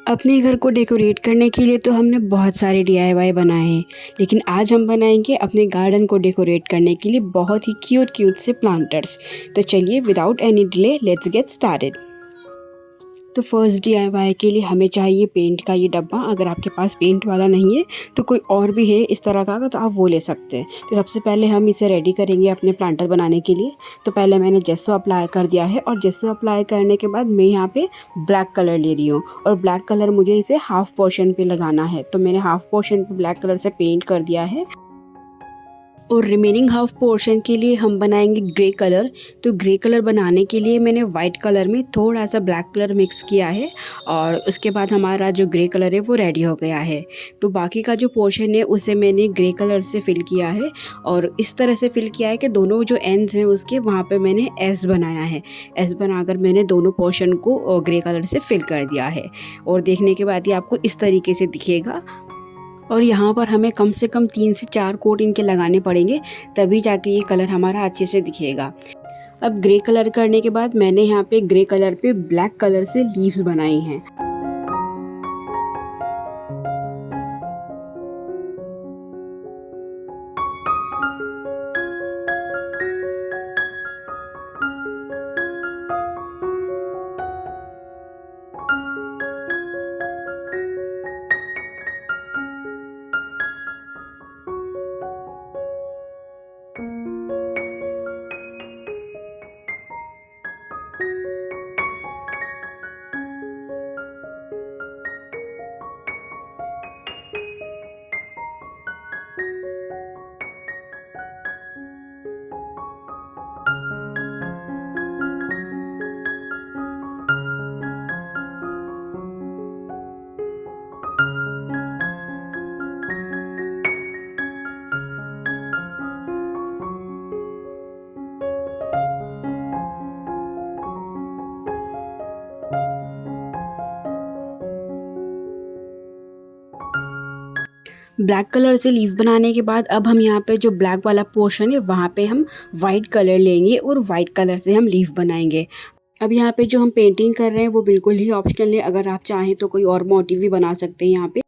अपने घर को डेकोरेट करने के लिए तो हमने बहुत सारे डीआईवाई बनाए हैं, लेकिन आज हम बनाएंगे अपने गार्डन को डेकोरेट करने के लिए बहुत ही क्यूट क्यूट से प्लांटर्स। तो चलिए without any delay let's get started. तो फर्स्ट डीआईवाई के लिए हमें चाहिए पेंट का ये डब्बा। अगर आपके पास पेंट वाला नहीं है तो कोई और भी है इस तरह का तो आप वो ले सकते हैं। तो सबसे पहले हम इसे रेडी करेंगे अपने प्लांटर बनाने के लिए। तो पहले मैंने जेस्सो अप्लाई कर दिया है और जेस्सो अप्लाई करने के बाद मैं यहाँ पे ब्लैक कलर ले रही हूँ और ब्लैक कलर मुझे इसे हाफ पोर्शन पे लगाना है। तो मैंने हाफ पोर्शन पे ब्लैक कलर से पेंट कर दिया है और रिमेनिंग हाफ पोर्शन के लिए हम बनाएंगे ग्रे कलर। तो ग्रे कलर बनाने के लिए मैंने वाइट कलर में थोड़ा सा ब्लैक कलर मिक्स किया है और उसके बाद हमारा जो ग्रे कलर है वो रेडी हो गया है। तो बाकी का जो पोर्शन है उसे मैंने ग्रे कलर से फिल किया है और इस तरह से फिल किया है कि दोनों जो एंड्स हैं उसके वहाँ पे मैंने एस बनाया है। एस बनाकर मैंने दोनों पोर्शन को ग्रे कलर से फिल कर दिया है और देखने के बाद ये आपको इस तरीके से दिखेगा। और यहाँ पर हमें कम से कम 3 से 4 कोट इनके लगाने पड़ेंगे, तभी जाके ये कलर हमारा अच्छे से दिखेगा। अब ग्रे कलर करने के बाद मैंने यहाँ पे ग्रे कलर पे ब्लैक कलर से लीव्स बनाई हैं। ब्लैक कलर से लीफ बनाने के बाद अब हम यहाँ पे जो ब्लैक वाला पोर्शन है वहाँ पे हम वाइट कलर लेंगे और वाइट कलर से हम लीफ बनाएंगे। अब यहाँ पे जो हम पेंटिंग कर रहे हैं वो बिल्कुल ही ऑप्शनल है, अगर आप चाहें तो कोई और मोटिव भी बना सकते हैं यहाँ पे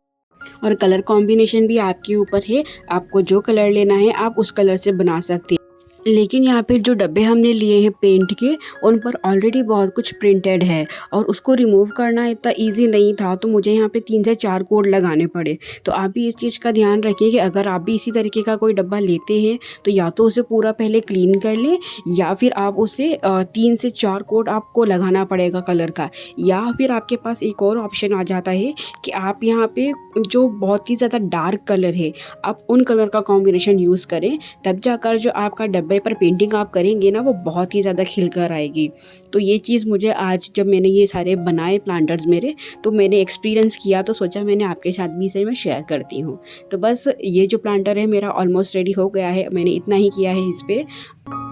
और कलर कॉम्बिनेशन भी आपके ऊपर है। आपको जो कलर लेना है आप उस कलर से बना सकते हैं। लेकिन यहाँ पे जो डब्बे हमने लिए हैं पेंट के उन पर ऑलरेडी बहुत कुछ प्रिंटेड है और उसको रिमूव करना इतना इजी नहीं था, तो मुझे यहाँ पे 3 से 4 कोड लगाने पड़े। तो आप भी इस चीज़ का ध्यान रखिए कि अगर आप भी इसी तरीके का कोई डब्बा लेते हैं तो या तो उसे पूरा पहले क्लीन कर लें या फिर आप उसे 3 से 4 कोड आपको लगाना पड़ेगा कलर का। या फिर आपके पास एक और ऑप्शन आ जाता है कि आप यहाँ पे जो बहुत ही ज़्यादा डार्क कलर है आप उन कलर का कॉम्बिनेशन यूज़ करें, तब जाकर जो आपका डब्बे पर पेंटिंग आप करेंगे ना वो बहुत ही ज़्यादा खिल कर आएगी। तो ये चीज़ मुझे आज जब मैंने ये सारे बनाए प्लांटर्स मेरे, तो मैंने एक्सपीरियंस किया तो सोचा मैंने आपके साथ भी इसे मैं शेयर करती हूँ। तो बस ये जो प्लांटर है मेरा ऑलमोस्ट रेडी हो गया है, मैंने इतना ही किया है इस पर।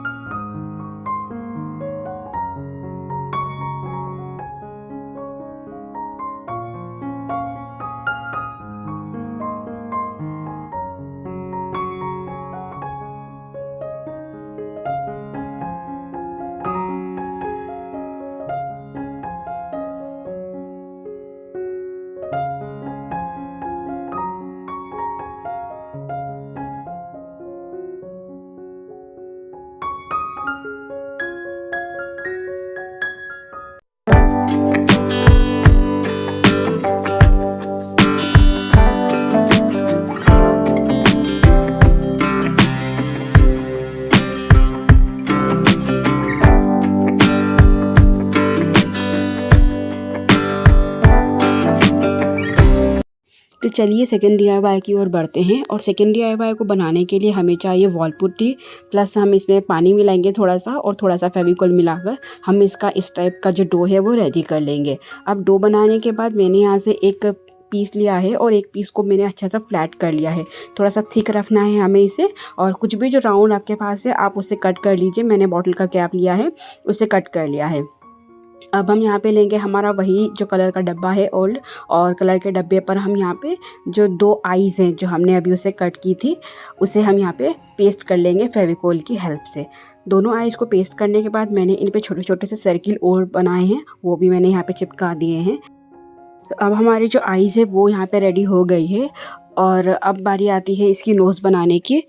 तो चलिए सेकेंड डीआईवाई की ओर बढ़ते हैं। और सेकेंड डीआईवाई को बनाने के लिए हमें चाहिए वॉल पुट्टी, प्लस हम इसमें पानी मिलाएंगे थोड़ा सा और थोड़ा सा फेविकॉल मिलाकर हम इसका इस टाइप का जो डो है वो रेडी कर लेंगे। अब डो बनाने के बाद मैंने यहाँ से एक पीस लिया है और एक पीस को मैंने अच्छा सा फ्लैट कर लिया है। थोड़ा सा थिक रखना है हमें इसे, और कुछ भी जो राउंड आपके पास है आप उसे कट कर लीजिए। मैंने बॉटल का कैप लिया है, उसे कट कर लिया है। अब हम यहाँ पे लेंगे हमारा वही जो कलर का डब्बा है ओल्ड, और कलर के डब्बे पर हम यहाँ पे जो 2 आईज़ हैं जो हमने अभी उसे कट की थी उसे हम यहाँ पे पेस्ट कर लेंगे फेविकोल की हेल्प से। दोनों आईज़ को पेस्ट करने के बाद मैंने इन पे छोटे छोटे से सर्किल और बनाए हैं, वो भी मैंने यहाँ पे चिपका दिए हैं। तो अब हमारी जो आइज़ है वो यहाँ पे रेडी हो गई है और अब बारी आती है इसकी नोज़ बनाने की।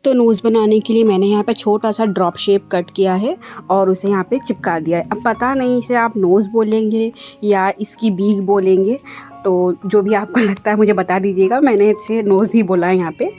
तो नोज़ बनाने के लिए मैंने यहाँ पे छोटा-सा ड्रॉप शेप कट किया है और उसे यहाँ पे चिपका दिया है। अब पता नहीं इसे आप नोज़ बोलेंगे या इसकी बीक बोलेंगे, तो जो भी आपको लगता है मुझे बता दीजिएगा। मैंने इसे नोज़ ही बोला है यहाँ पे।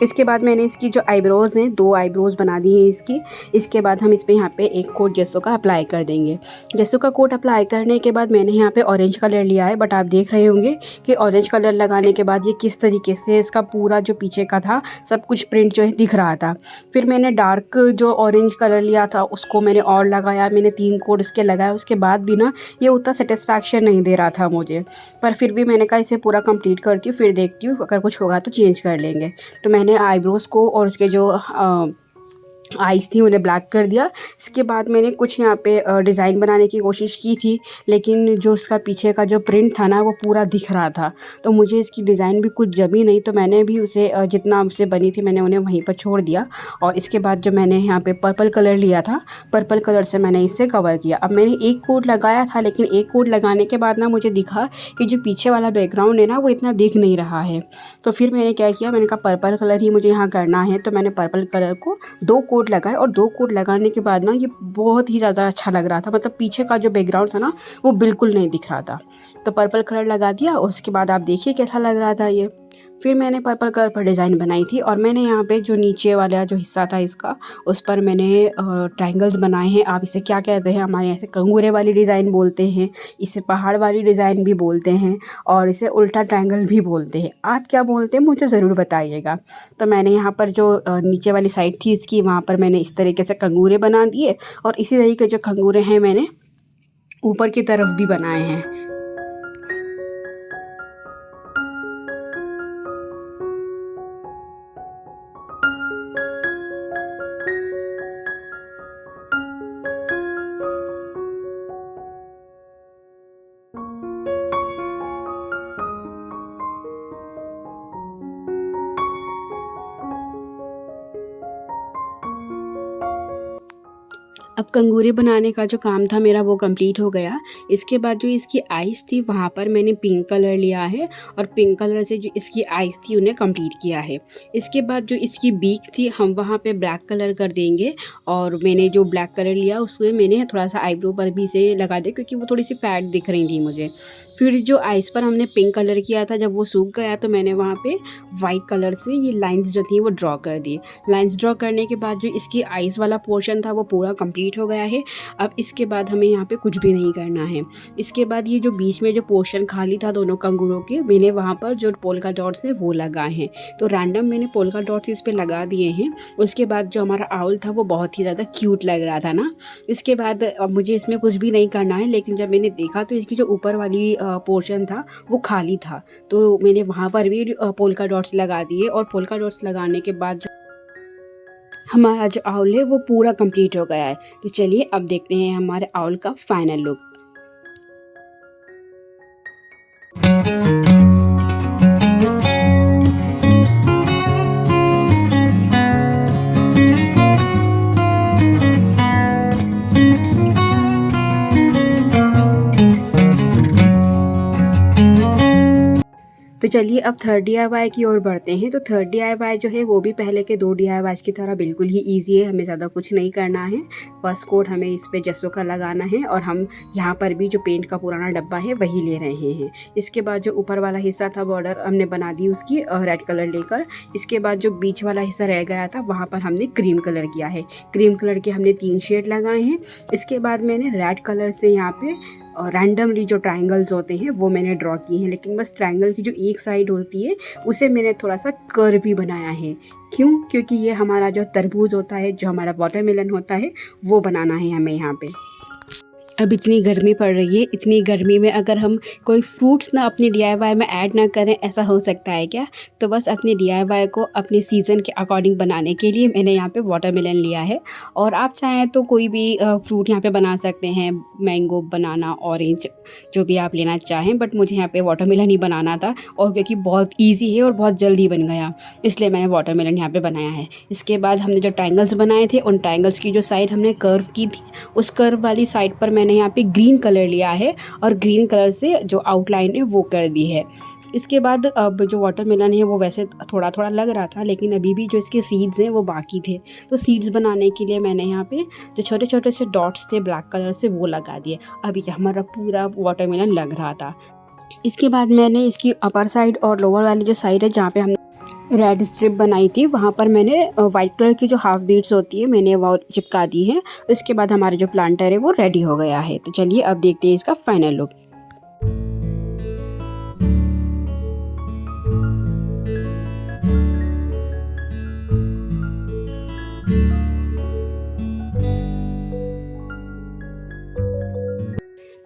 इसके बाद मैंने इसकी जो आईब्रोज़ हैं 2 आईब्रोज़ बना दी हैं इसकी। इसके बाद हम इस पे यहाँ पे एक कोट जेसो का अप्लाई कर देंगे। जेसो का कोट अप्लाई करने के बाद मैंने यहाँ पे ऑरेंज कलर लिया है, बट आप देख रहे होंगे कि ऑरेंज कलर लगाने के बाद ये किस तरीके से इसका पूरा जो पीछे का था सब कुछ प्रिंट जो है दिख रहा था। फिर मैंने डार्क जो ऑरेंज कलर लिया था उसको मैंने और लगाया, मैंने 3 कोट इसके लगाया। उसके बाद भी ना ये उतना सेटिस्फैक्शन नहीं दे रहा था मुझे, पर फिर भी मैंने कहा इसे पूरा कंप्लीट करती हूँ, फिर देखती हूँ अगर कुछ होगा तो चेंज कर लेंगे। तो मैंने आईब्रोज़ को और उसके जो आइज़ थी उन्हें ब्लैक कर दिया। इसके बाद मैंने कुछ यहाँ पे डिज़ाइन बनाने की कोशिश की थी, लेकिन जो उसका पीछे का जो प्रिंट था ना वो पूरा दिख रहा था, तो मुझे इसकी डिज़ाइन भी कुछ जमी नहीं। तो मैंने भी उसे जितना मुझसे बनी थी मैंने उन्हें वहीं पर छोड़ दिया। और इसके बाद जो मैंने यहाँ पे पर्पल कलर लिया था, पर्पल कलर से मैंने इसे कवर किया। अब मैंने एक कोट लगाया था, लेकिन एक कोट लगाने के बाद ना मुझे दिखा कि जो पीछे वाला बैकग्राउंड है ना वो इतना दिख नहीं रहा है। तो फिर मैंने क्या किया, मैंने कहा पर्पल कलर ही मुझे यहाँ करना है। तो मैंने पर्पल कलर को 2 कोट लगाए और 2 कोट लगाने के बाद ना ये बहुत ही ज़्यादा अच्छा लग रहा था। मतलब पीछे का जो बैकग्राउंड था ना वो बिल्कुल नहीं दिख रहा था। तो पर्पल कलर लगा दिया, उसके बाद आप देखिए कैसा लग रहा था ये। फिर मैंने पर्पल कलर पर डिज़ाइन बनाई थी और मैंने यहाँ पे जो नीचे वाला जो हिस्सा था इसका, उस पर मैंने ट्रायंगल्स बनाए हैं। आप इसे क्या कहते हैं, हमारे यहाँ से कंगूरे वाली डिज़ाइन बोलते हैं, इसे पहाड़ वाली डिज़ाइन भी बोलते हैं और इसे उल्टा ट्रायंगल भी बोलते हैं। आप क्या बोलते हैं मुझे ज़रूर बताइएगा। तो मैंने यहाँ पर जो नीचे वाली साइड थी इसकी, वहाँ पर मैंने इस तरीके से कंगूरे बना दिए और इसी तरीके जो कंगूरे हैं मैंने ऊपर की तरफ भी बनाए हैं। अब कंगूरे बनाने का जो काम था मेरा वो कंप्लीट हो गया। इसके बाद जो इसकी आइज़ थी वहाँ पर मैंने पिंक कलर लिया है और पिंक कलर से जो इसकी आइज़ थी उन्हें कंप्लीट किया है। इसके बाद जो इसकी बीक थी हम वहाँ पे ब्लैक कलर कर देंगे और मैंने जो ब्लैक कलर लिया उसमें मैंने थोड़ा-सा आईब्रो पर भी इसे लगा दिया, क्योंकि वो थोड़ी-सी फैट दिख रही थी मुझे। फिर जो आइज़ पर हमने पिंक कलर किया था जब वो सूख गया तो मैंने वहाँ पे वाइट कलर से ये लाइन्स जो थी वो ड्रॉ कर दी। लाइन्स ड्रॉ करने के बाद जो इसकी आइज़ वाला पोर्शन था वो पूरा कंप्लीट हो गया है। अब इसके बाद हमें यहाँ पे कुछ भी नहीं करना है। इसके बाद ये जो बीच में जो पोर्शन खाली था दोनों कंगूरों के, मैंने वहाँ पर जो पोल्का डॉट्स हैं वो लगाए हैं। तो रैंडम मैंने पोल्का डॉट्स इस पे लगा दिए हैं। उसके बाद जो हमारा आउल था वो बहुत ही ज़्यादा क्यूट लग रहा था ना। इसके बाद अब मुझे इसमें कुछ भी नहीं करना है, लेकिन जब मैंने देखा तो इसकी जो ऊपर वाली पोर्शन था वो खाली था, तो मैंने वहाँ पर भी पोल्का डॉट्स लगा दिए। और पोल्का डॉट्स लगाने के बाद जो हमारा जो आउल है वो पूरा कंप्लीट हो गया है। तो चलिए अब देखते हैं हमारे आउल का फाइनल लुक। तो चलिए अब थर्ड डीआईवाई की ओर बढ़ते हैं। तो थर्ड डीआईवाई जो है वो भी पहले के 2 डीआईवाईज की तरह बिल्कुल ही ईजी है, हमें ज़्यादा कुछ नहीं करना है। फर्स्ट कोट हमें इस पे जेसो का लगाना है और हम यहाँ पर भी जो पेंट का पुराना डब्बा है वही ले रहे हैं। इसके बाद जो ऊपर वाला हिस्सा था बॉर्डर हमने बना दी उसकी रेड कलर लेकर। इसके बाद जो बीच वाला हिस्सा रह गया था वहाँ पर हमने क्रीम कलर किया है। क्रीम कलर के हमने 3 शेड लगाए हैं। इसके बाद मैंने रेड कलर से यहाँ पे और रैंडमली जो ट्रायंगल्स होते हैं वो मैंने ड्रॉ किए हैं, लेकिन बस ट्रायंगल की जो एक साइड होती है उसे मैंने थोड़ा सा कर्व भी बनाया है। क्यों? क्योंकि ये हमारा जो तरबूज होता है, जो हमारा वाटरमेलन होता है, वो बनाना है हमें यहाँ पे। अब इतनी गर्मी पड़ रही है, इतनी गर्मी में अगर हम कोई फ्रूट्स ना अपने डीआईवाई में ऐड ना करें, ऐसा हो सकता है क्या? तो बस अपने डीआईवाई को अपने सीज़न के अकॉर्डिंग बनाने के लिए मैंने यहाँ पे वाटरमेलन लिया है। और आप चाहें तो कोई भी फ्रूट यहाँ पे बना सकते हैं, मैंगो, बनाना, ऑरेंज, जो भी आप लेना चाहें, बट मुझे यहाँ पे वाटरमेलन ही बनाना था और क्योंकि बहुत ईजी है और बहुत जल्दी बन गया, इसलिए मैंने वाटरमेलन यहाँ पे बनाया है। इसके बाद हमने जो ट्रायंगल्स बनाए थे उन ट्रायंगल्स की जो साइड हमने कर्व की थी, उस कर्व वाली साइड पर मैंने मैंने यहाँ पे ग्रीन कलर लिया है और ग्रीन कलर से जो आउटलाइन है वो कर दी है। इसके बाद अब जो वाटरमेलन है वो वैसे थोड़ा थोड़ा लग रहा था, लेकिन अभी भी जो इसके सीड्स हैं वो बाकी थे। तो सीड्स बनाने के लिए मैंने यहाँ पे जो छोटे छोटे से डॉट्स थे ब्लैक कलर से वो लगा दिए। अभी हमारा पूरा वाटरमेलन लग रहा था। इसके बाद मैंने इसकी अपर साइड और लोअर वाली जो साइड है जहाँ पे हमने रेड स्ट्रिप बनाई थी वहाँ पर मैंने वाइट कलर की जो हाफ बीड्स होती है मैंने वो चिपका दी है। इसके बाद हमारा जो प्लांटर है वो रेडी हो गया है। तो चलिए अब देखते हैं इसका फाइनल लुक।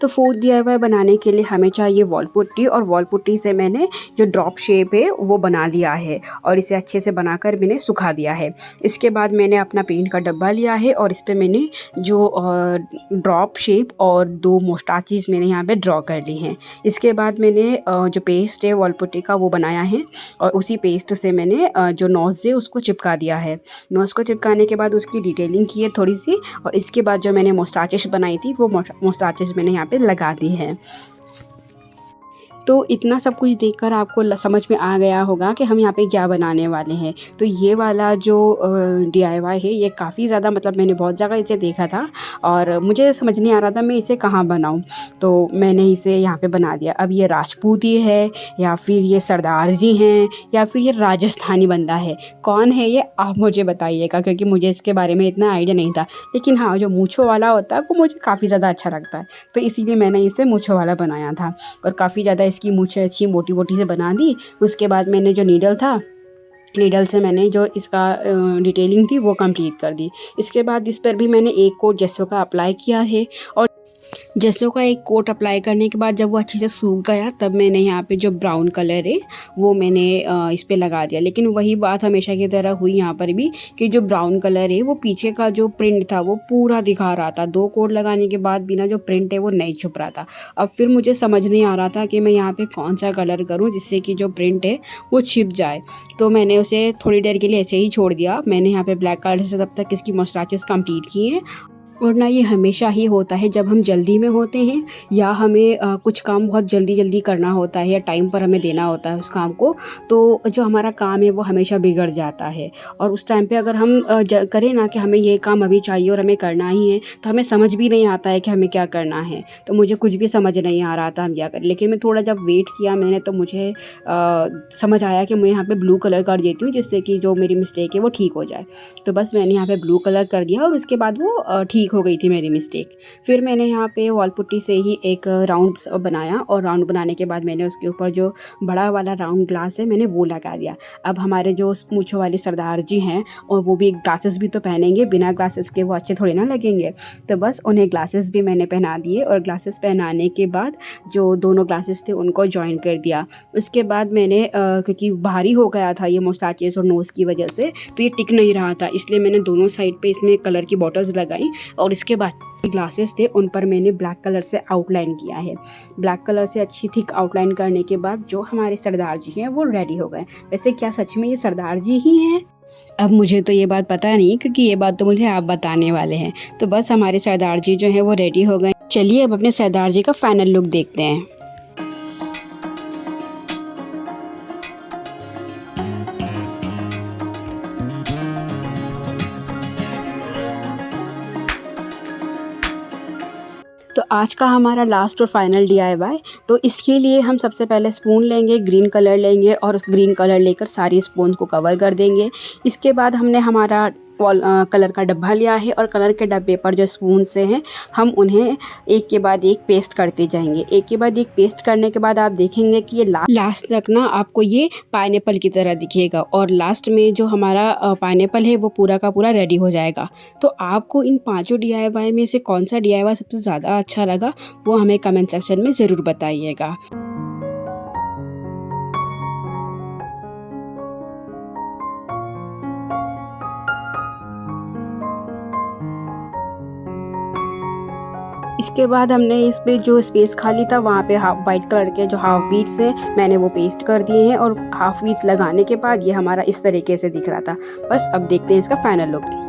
तो फोर्थ DIY बनाने के लिए हमें चाहिए वॉल पुट्टी, और वॉल पुट्टी से मैंने जो ड्रॉप शेप है वो बना लिया है और इसे अच्छे से बनाकर मैंने सुखा दिया है। इसके बाद मैंने अपना पेंट का डब्बा लिया है और इस पर मैंने जो ड्रॉप शेप और 2 मोस्टाचेस मैंने यहाँ पे ड्रॉ कर ली हैं। इसके बाद मैंने जो पेस्ट है वॉल पुट्टी का वो बनाया है और उसी पेस्ट से मैंने जो नोज़ है उसको चिपका दिया है। नोज़ को चिपकाने के बाद उसकी डिटेलिंग की है थोड़ी सी, और इसके बाद जो मैंने मोस्टाचेस बनाई थी वो मोस्टाचेस मैंने यहाँ पे लगा दी है। तो इतना सब कुछ देखकर आपको समझ में आ गया होगा कि हम यहाँ पे क्या बनाने वाले हैं। तो ये वाला जो DIY है ये काफ़ी ज़्यादा, मतलब मैंने बहुत जगह इसे देखा था और मुझे समझ नहीं आ रहा था मैं इसे कहाँ बनाऊँ, तो मैंने इसे यहाँ पे बना दिया। अब ये राजपूती है या फिर ये सरदार जी हैं या फिर ये राजस्थानी बंदा है, कौन है ये आप मुझे बताइएगा, क्योंकि मुझे इसके बारे में इतना आइडिया नहीं था। लेकिन हाँ, जो मूँछों वाला होता है वो मुझे काफ़ी ज़्यादा अच्छा लगता है, तो इसीलिए मैंने इसे मूँछों वाला बनाया था और काफ़ी ज़्यादा इसकी मूंछें अच्छी मोटी मोटी से बना दी। उसके बाद मैंने जो नीडल से मैंने जो इसका डिटेलिंग थी वो कंप्लीट कर दी। इसके बाद इस पर भी मैंने एक कोट जेसो का अप्लाई किया है और जेसो का एक कोट अप्लाई करने के बाद जब वो अच्छे से सूख गया तब मैंने यहाँ पे जो ब्राउन कलर है वो मैंने इस पे लगा दिया। लेकिन वही बात हमेशा की तरह हुई यहाँ पर भी कि जो ब्राउन कलर है वो पीछे का जो प्रिंट था वो पूरा दिखा रहा था। 2 कोट लगाने के बाद भी ना जो प्रिंट है वो नहीं छुप रहा था। अब फिर मुझे समझ नहीं आ रहा था कि मैं यहाँ पे कौन सा कलर करूँ जिससे कि जो प्रिंट है वो छिप जाए। तो मैंने उसे थोड़ी देर के लिए ऐसे ही छोड़ दिया। मैंने यहाँ पे ब्लैक कलर से तब तक इसकी मोस्टाचेस कंप्लीट किए हैं। और ना ये हमेशा ही होता है जब हम जल्दी में होते हैं या हमें कुछ काम बहुत जल्दी करना होता है या टाइम पर हमें देना होता है उस काम को, तो जो हमारा काम है वो हमेशा बिगड़ जाता है। और उस टाइम पे अगर हम करें ना कि हमें ये काम अभी चाहिए और हमें करना ही है, तो हमें समझ भी नहीं आता है कि हमें क्या करना है। तो मुझे कुछ भी समझ नहीं आ रहा था हम क्या करें, लेकिन मैं थोड़ा जब वेट किया मैंने तो मुझे समझ आया कि मैं यहाँ पर ब्लू कलर कर देती हूँ जिससे कि जो मेरी मिस्टेक है वो ठीक हो जाए। तो बस मैंने यहाँ पर ब्लू कलर कर दिया और उसके बाद वो ठीक हो गई थी मेरी मिस्टेक। फिर मैंने यहाँ पे वॉल पुट्टी से ही एक राउंड बनाया और राउंड बनाने के बाद मैंने उसके ऊपर जो बड़ा वाला राउंड ग्लास है मैंने वो लगा दिया। अब हमारे जो मूंछों वाले सरदार जी हैं और वो भी ग्लासेस भी तो पहनेंगे, बिना ग्लासेस के वो अच्छे थोड़े ना लगेंगे। तो बस उन्हें ग्लासेस भी मैंने पहना दिए और ग्लासेस पहनाने के बाद जो दोनों ग्लासेस थे उनको ज्वाइन कर दिया। उसके बाद मैंने क्योंकि भारी हो गया था ये मोस्टाचेस और नोज़ की वजह से, तो ये टिक नहीं रहा था, इसलिए मैंने दोनों साइड पे इसमें कलर की बॉटल्स लगाई और इसके बाद ग्लासेस थे उन पर मैंने ब्लैक कलर से आउटलाइन किया है। ब्लैक कलर से अच्छी थिक आउटलाइन करने के बाद जो हमारे सरदार जी हैं वो रेडी हो गए। वैसे क्या सच में ये सरदार जी ही हैं? अब मुझे तो ये बात पता नहीं, क्योंकि ये बात तो मुझे आप बताने वाले हैं। तो बस हमारे सरदार जी जो हैं वो रेडी हो गए। चलिए अब अपने सरदार जी का फाइनल लुक देखते हैं। तो आज का हमारा लास्ट और फाइनल DIY, तो इसके लिए हम सबसे पहले स्पून लेंगे, ग्रीन कलर लेंगे और ग्रीन कलर लेकर सारी स्पून को कवर कर देंगे। इसके बाद हमने हमारा कलर का डब्बा लिया है और कलर के डब्बे पर जो स्पून से हैं हम उन्हें एक के बाद एक पेस्ट करते जाएंगे। एक के बाद एक पेस्ट करने के बाद आप देखेंगे कि ये लास्ट तक ना आपको ये पाइनएप्पल की तरह दिखेगा और लास्ट में जो हमारा पाइनएप्पल है वो पूरा का पूरा रेडी हो जाएगा। तो आपको इन 5 DIY में से कौन सा DIY सबसे ज़्यादा अच्छा लगा वो हमें कमेंट सेक्शन में ज़रूर बताइएगा। इसके बाद हमने इस पे जो स्पेस खाली था वहाँ पे वाइट कलर के जो हाफ बीट्स हैं मैंने वो पेस्ट कर दिए हैं और हाफ बीट लगाने के बाद ये हमारा इस तरीके से दिख रहा था। बस अब देखते हैं इसका फाइनल लुक।